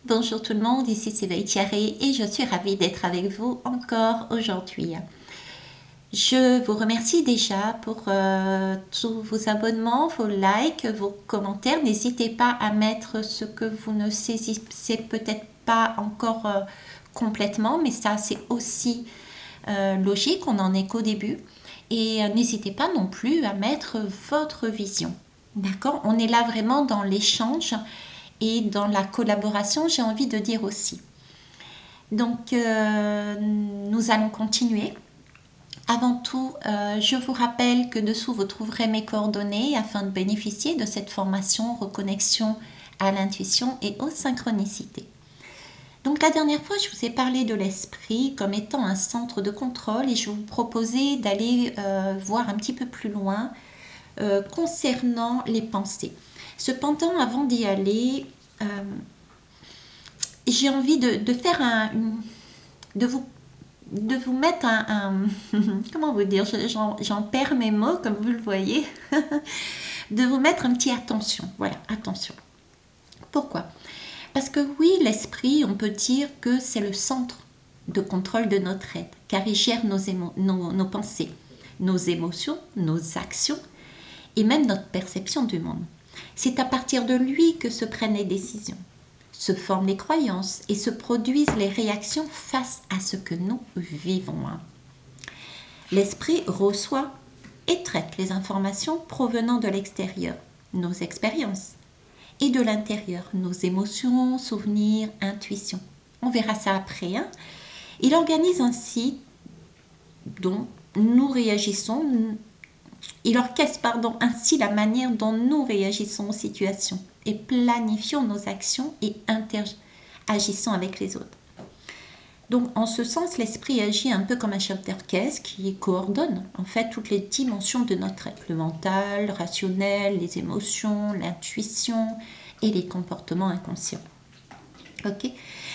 Bonjour tout le monde, ici c'est Veïtiaré et je suis ravie d'être avec vous encore aujourd'hui. Je vous remercie déjà pour tous vos abonnements, vos likes, vos commentaires. N'hésitez pas à mettre ce que vous ne saisissez peut-être pas encore complètement, mais ça c'est aussi logique, on en est qu'au début. Et n'hésitez pas non plus à mettre votre vision. D'accord? On est là vraiment dans l'échange et dans la collaboration, j'ai envie de dire aussi. Donc, nous allons continuer. Avant tout, je vous rappelle que dessous, vous trouverez mes coordonnées afin de bénéficier de cette formation reconnexion à l'intuition et aux synchronicités. Donc, la dernière fois, je vous ai parlé de l'esprit comme étant un centre de contrôle et je vous proposais d'aller voir un petit peu plus loin concernant les pensées. Cependant, avant d'y aller, j'ai envie de faire de vous mettre comment vous dire, j'en perds mes mots comme vous le voyez, de vous mettre un petit attention, voilà, attention. Pourquoi? Parce que oui, l'esprit, on peut dire que c'est le centre de contrôle de notre être, car il gère nos pensées, nos émotions, nos actions et même notre perception du monde. C'est à partir de lui que se prennent les décisions, se forment les croyances et se produisent les réactions face à ce que nous vivons. L'esprit reçoit et traite les informations provenant de l'extérieur, nos expériences, et de l'intérieur, nos émotions, souvenirs, intuitions. On verra ça après. Il organise ainsi dont nous réagissons, il orchestre ainsi la manière dont nous réagissons aux situations et planifions nos actions et interagissons avec les autres. Donc, en ce sens, l'esprit agit un peu comme un chef d'orchestre qui coordonne en fait toutes les dimensions de notre être, le mental, le rationnel, les émotions, l'intuition et les comportements inconscients. Ok.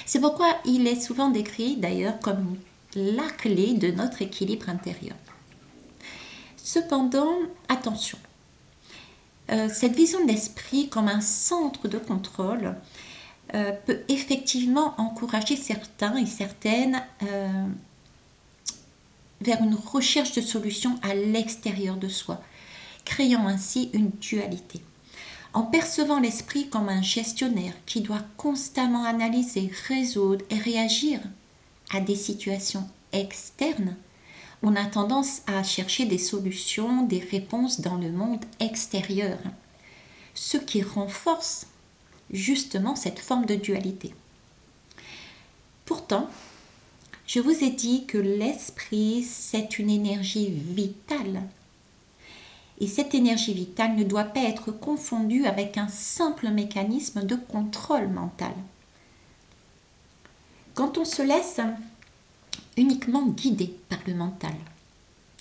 C'est pourquoi il est souvent décrit d'ailleurs comme la clé de notre équilibre intérieur. Cependant, attention, cette vision de l'esprit comme un centre de contrôle peut effectivement encourager certains et certaines vers une recherche de solutions à l'extérieur de soi, créant ainsi une dualité. En percevant l'esprit comme un gestionnaire qui doit constamment analyser, résoudre et réagir à des situations externes, on a tendance à chercher des solutions, des réponses dans le monde extérieur, ce qui renforce justement cette forme de dualité. Pourtant, je vous ai dit que l'esprit, c'est une énergie vitale. Et cette énergie vitale ne doit pas être confondue avec un simple mécanisme de contrôle mental. Quand on se laisse uniquement guider par le mental,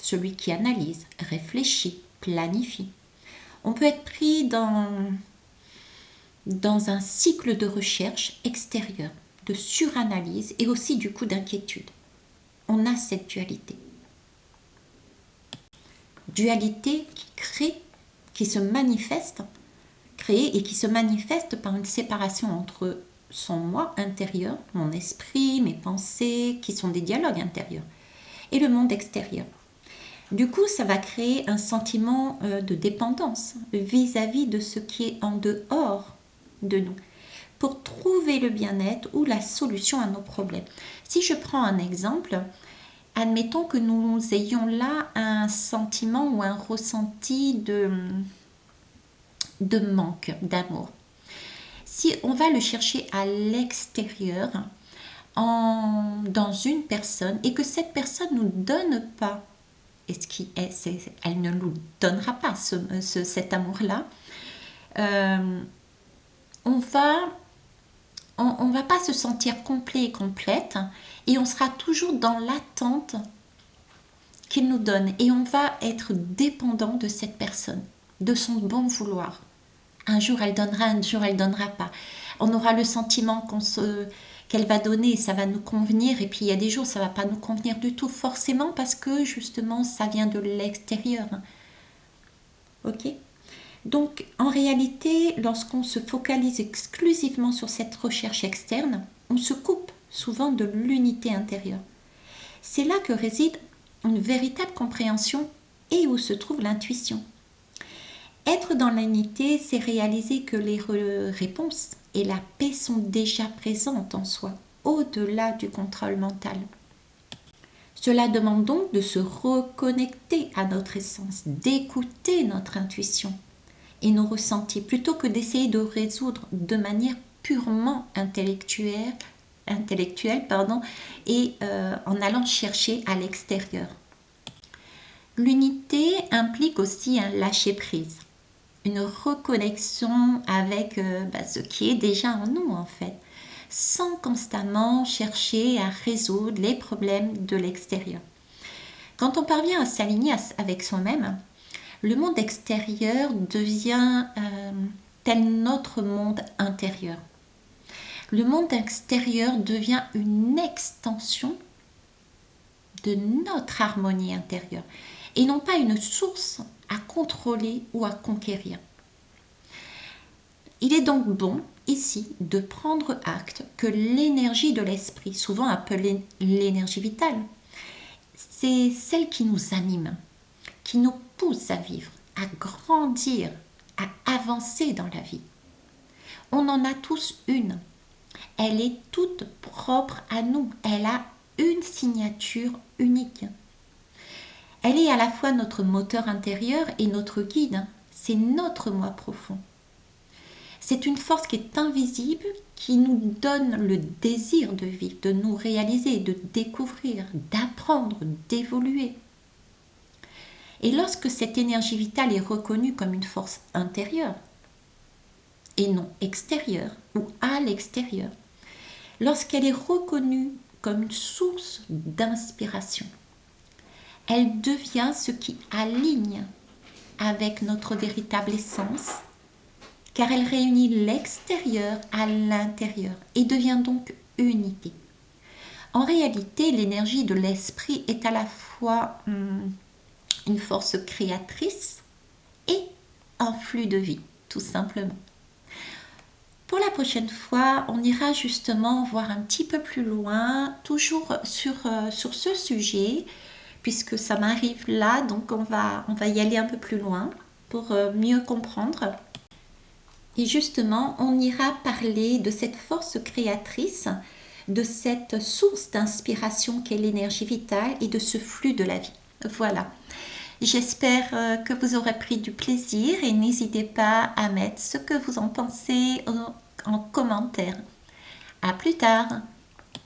celui qui analyse, réfléchit, planifie, on peut être pris dans un cycle de recherche extérieure, de suranalyse et aussi du coup d'inquiétude. On a cette dualité. Dualité qui crée, qui se manifeste, créée et qui se manifeste par une séparation entre son moi intérieur, mon esprit, mes pensées, qui sont des dialogues intérieurs, et le monde extérieur. Du coup, ça va créer un sentiment de dépendance vis-à-vis de ce qui est en dehors de nous, pour trouver le bien-être ou la solution à nos problèmes. Si je prends un exemple, admettons que nous ayons là un sentiment ou un ressenti de manque d'amour. Si on va le chercher à l'extérieur, dans une personne, et que cette personne ne nous donne pas, elle ne nous donnera pas cet amour-là, on va pas se sentir complet et complète, et on sera toujours dans l'attente qu'il nous donne, et on va être dépendant de cette personne, de son bon vouloir. Un jour elle donnera, un jour elle donnera pas. On aura le sentiment qu'elle va donner et ça va nous convenir, et puis il y a des jours ça va pas nous convenir du tout, forcément parce que justement ça vient de l'extérieur. Ok. Donc, en réalité, lorsqu'on se focalise exclusivement sur cette recherche externe, on se coupe souvent de l'unité intérieure. C'est là que réside une véritable compréhension et où se trouve l'intuition. Être dans l'unité, c'est réaliser que les réponses et la paix sont déjà présentes en soi, au-delà du contrôle mental. Cela demande donc de se reconnecter à notre essence, d'écouter notre intuition et nos ressentis, plutôt que d'essayer de résoudre de manière purement intellectuelle et en allant chercher à l'extérieur. L'unité implique aussi un lâcher-prise, une reconnexion avec ce qui est déjà en nous en fait, sans constamment chercher à résoudre les problèmes de l'extérieur. Quand on parvient à s'aligner avec soi-même, le monde extérieur devient tel notre monde intérieur. Le monde extérieur devient une extension de notre harmonie intérieure et non pas une source à contrôler ou à conquérir. Il est donc bon ici de prendre acte que l'énergie de l'esprit, souvent appelée l'énergie vitale, c'est celle qui nous anime, qui nous pousse à vivre, à grandir, à avancer dans la vie. On en a tous une. Elle est toute propre à nous. Elle a une signature unique. Elle est à la fois notre moteur intérieur et notre guide. C'est notre moi profond. C'est une force qui est invisible, qui nous donne le désir de vivre, de nous réaliser, de découvrir, d'apprendre, d'évoluer. Et lorsque cette énergie vitale est reconnue comme une force intérieure et non extérieure ou à l'extérieur, lorsqu'elle est reconnue comme une source d'inspiration, elle devient ce qui aligne avec notre véritable essence, car elle réunit l'extérieur à l'intérieur et devient donc unité. En réalité, l'énergie de l'esprit est à la fois une force créatrice et un flux de vie, tout simplement. Pour la prochaine fois, on ira justement voir un petit peu plus loin, toujours sur ce sujet, puisque ça m'arrive là, donc on va y aller un peu plus loin pour mieux comprendre. Et justement, on ira parler de cette force créatrice, de cette source d'inspiration qu'est l'énergie vitale et de ce flux de la vie. Voilà. J'espère que vous aurez pris du plaisir et n'hésitez pas à mettre ce que vous en pensez en commentaire. À plus tard!